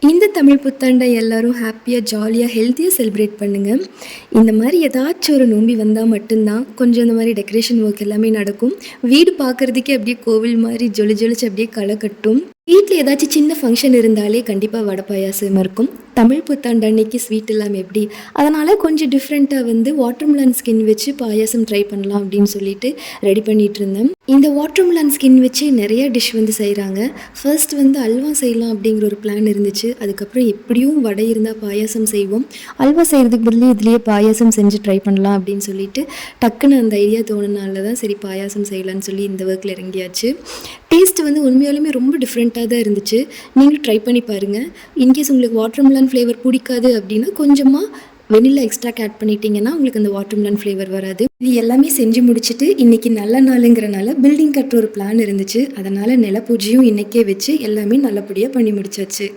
இந்த தமிழ் புத்தாண்டை எல்லாரும் ஹாப்பியாக ஜாலியாக ஹெல்த்தியாக செலிப்ரேட் பண்ணுங்கள். இந்த மாதிரி ஏதாச்சும் ஒரு நோம்பி வந்தால் மட்டும்தான் கொஞ்சம் இந்த மாதிரி டெக்கரேஷன் ஒர்க் எல்லாமே நடக்கும். வீடு பார்க்குறதுக்கே அப்படியே கோவில் மாதிரி ஜொலிச்சு அப்படியே களை கட்டும். வீட்டில் ஏதாச்சும் சின்ன ஃபங்க்ஷன் இருந்தாலே கண்டிப்பாக வடை பாயாசம் இருக்கும். தமிழ் புத்தாண்டு அன்னைக்கு ஸ்வீட் இல்லாமல் எப்படி, அதனால் கொஞ்சம் டிஃப்ரெண்ட்டாக வாட்டர்மெலன் ஸ்கின் வச்சு பாயாசம் ட்ரை பண்ணலாம் அப்படின்னு சொல்லிட்டு ரெடி பண்ணிகிட்டு இருந்தேன். இந்த வாட்டர்மெலன் ஸ்கின் வச்சு நிறைய டிஷ் செய்கிறாங்க. ஃபர்ஸ்ட் அல்வா செய்யலாம் அப்படிங்கிற ஒரு பிளான் இருந்துச்சு. அதுக்கப்புறம் எப்படியும் வடை இருந்தால் பாயாசம் செய்வோம், அல்வா செய்கிறதுக்கு பதிலே இதுலேயே பாயாசம் செஞ்சு ட்ரை பண்ணலாம் அப்படின்னு சொல்லிட்டு டக்குன்னு அந்த ஐடியா தோணுனால தான் சரி பாயாசம் செய்யலான்னு சொல்லி இந்த ஒர்க்கில் இறங்கியாச்சு. டேஸ்ட் உண்மையாலுமே ரொம்ப டிஃப்ரெண்ட்டாக தான் இருந்துச்சு. நீங்களும் ட்ரை பண்ணி பாருங்கள். இன்கேஸ் உங்களுக்கு வாட்டர்மெலன் ஃப்ளேவர் பிடிக்காது அப்படின்னா கொஞ்சமாக வெனிலா எக்ஸ்ட்ராக் ஆட் பண்ணிட்டீங்கன்னா உங்களுக்கு அந்த வாட்டர்மெலன் ஃப்ளேவர் வராது. இது எல்லாமே செஞ்சு முடிச்சுட்டு இன்றைக்கி நல்ல நாளுங்கிறனால பில்டிங் கட்டுற ஒரு பிளான் இருந்துச்சு. அதனால் நில பூஜையும் இன்றைக்கே வச்சு எல்லாமே நல்லபடியாக பண்ணி முடிச்சாச்சு.